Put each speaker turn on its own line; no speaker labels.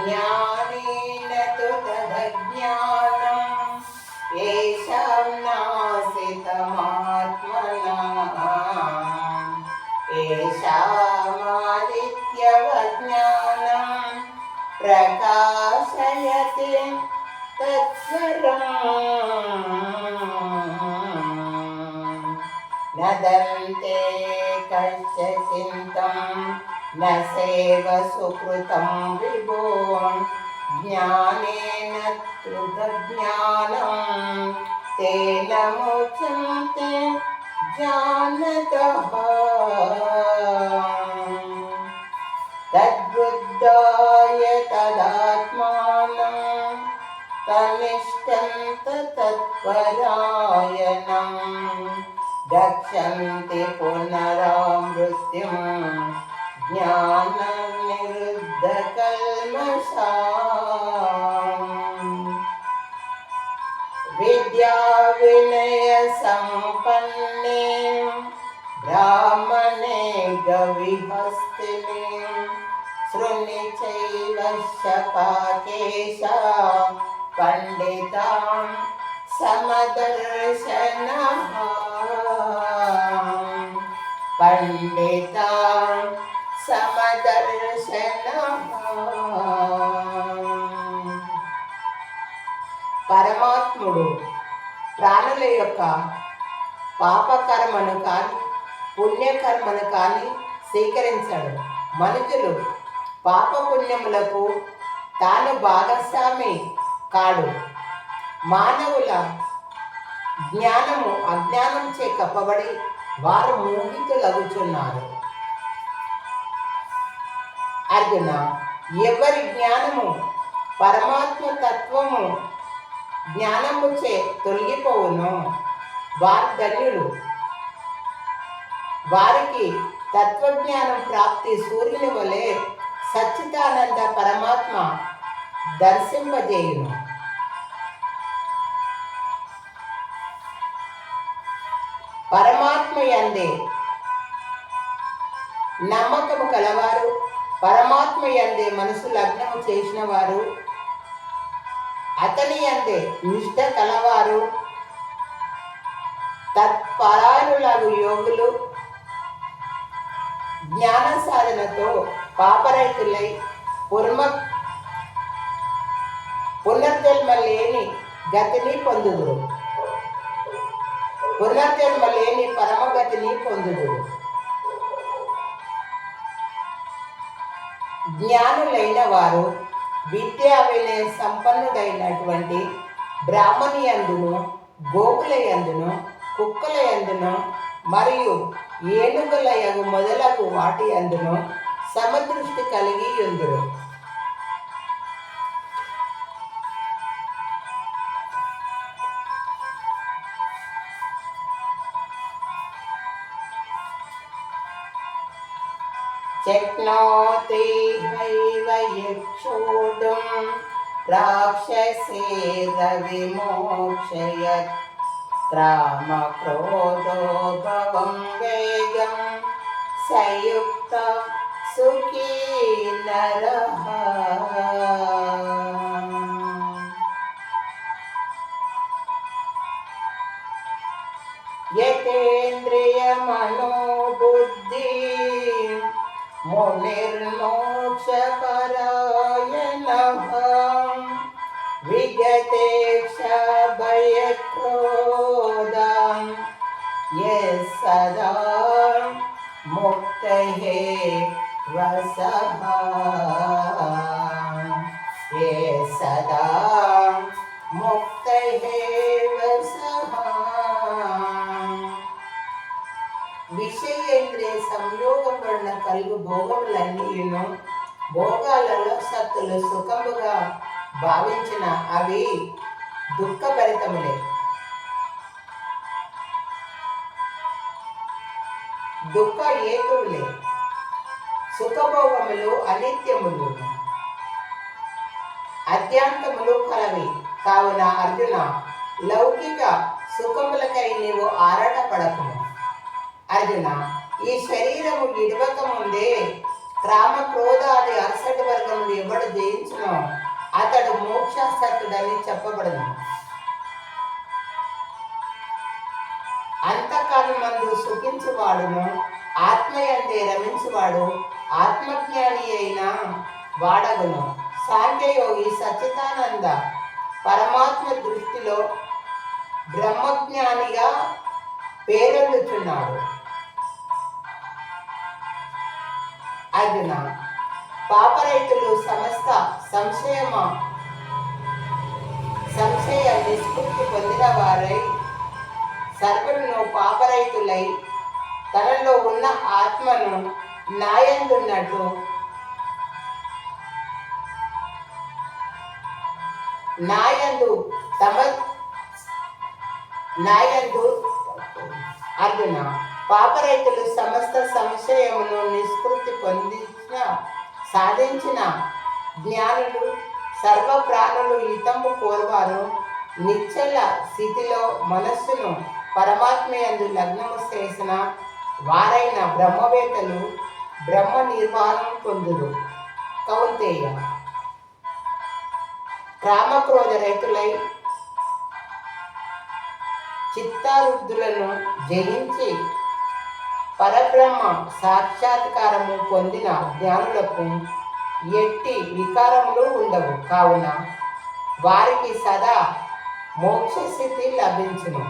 ज्ञानेन तु तदज्ञानं येषां नाशितमात्मना येषामादित्यवज्ञानं प्रकाशयति तत्स्वरम् न दन्ते कश्चिन्तं न सेव सुकृतं विभो ज्ञानेन तृतज्ञानं तेन मुच्यन्ते जानतः तद्बुद्धाय तदात्मानं तनिष्ठन्त तत्परायणं गच्छन्ति पुनरामृत्युं ज्ञाननिरुद्धकल्मषाम् विद्याविनयसम्पन्ने ब्राह्मणे गविहस्तिने शृणि चैव शपाकेशा पंडितां समदर्शनः पंडितां समदर्शनः పరమాత్ముడు ప్రాణుల యొక్క పాపకర్మను కానీ పుణ్యకర్మను కానీ స్వీకరించాడు. మనుషులు పాపపుణ్యములకు తాను భాగస్వామి కాడు. మానవుల జ్ఞానము అజ్ఞానంచే కప్పబడి వారు మోహితులగుచున్నారు. అర్జున, ఎవరి జ్ఞానము పరమాత్మ తత్వము జ్ఞానముచే తొలగిపోవును వారు ధన్యులు. వారికి తత్వజ్ఞానం ప్రాప్తి సూర్యుని వలె సచ్చిదానంద పరమాత్మ దర్శింపజేయును. పరమాత్మ యందే నమ్మకము కలవారు, పరమాత్మ యందే మనసు లగ్నము చేసిన వారు, అతని యందే నిష్ఠ కలవారు, తత్పరాయణులకు యోగులు జ్ఞాన సాధనతో పాపరైతులై పునర్జన్మ లేని గతిని పొందుదురు. పునర్జన్మ లేని పరమగతిని పొందుదురు. జ్ఞానులైన వారు విద్యా వినయ సంపన్నుడైనటువంటి బ్రాహ్మణి యందును, గోకుల యందును, కుక్కల యందును మరియు ఏనుగుల యగు మొదలగు వాటి యందును సమదృష్టి కలిగి యుందురు. शक्नोति हैव यक्षोढुं राक्षसेरविमोक्षयत् क्रामक्रोधो भवं वेगं संयुक्त सुखी नरः यतेन्द्रियमनोबुद्धि मुनिर्मोक्षपरायणः विगतेक्षा भयक्रोधं यः सदा मुक्तः वसः यः सदा मुक्तः वसः విషయేంద్రియ సంయోగం వలన కలుగు భోగములన్నీయును భోగాలలో సత్తులు సుఖముగా భావించిన అవి దుఃఖభరితములే. దుఃఖ ఏతువులే. సుఖభోగములు అనిత్యములు, అత్యంతములు కలవి. కావున అర్జున, లౌకిక సుఖములకై నీవు ఆరాటపడకుము. అర్జున, ఈ శరీరము విడవక ముందే కామ క్రోధాది అరసటి వర్గములు ఎవడు జయించునో అతడు మోక్షాసక్తుడని చెప్పబడను. అంతఃకరణమందు సుఖించువాడును ఆత్మయందే రమించువాడు ఆత్మజ్ఞాని అయిన వాడగును. సాంఖ్యయోగి సచ్చిదానంద పరమాత్మ దృష్టిలో బ్రహ్మజ్ఞానిగా పేరొందుచున్నాడు. అర్జున, పాపరైతులు సమస్త సంశయ నిష్కృతి పొందిన వారై సర్వులను పాపరైతులై తనలో ఉన్న ఆత్మను నాయందున్నట్టు అర్జున, పాపరైతులు సమస్త సంశయమును నిష్కృతి సాధించిన జ్ఞానులు సర్వ ప్రాణులు హితము కోరువారు నిశ్చల స్థితిలో మనస్సును పరమాత్మయందు లగ్నము చేసిన వారైన బ్రహ్మవేత్తలు బ్రహ్మ నిర్వాణం పొందురు. కౌంతేయ, కామక్రోధ రైతులై చిత్తారుద్ధులను జయించి పరబ్రహ్మ సాక్షాత్కారము పొందిన జ్ఞానులకు ఎట్టి వికారములు ఉండవు. కావున వారికి సదా మోక్షస్థితి లభించును.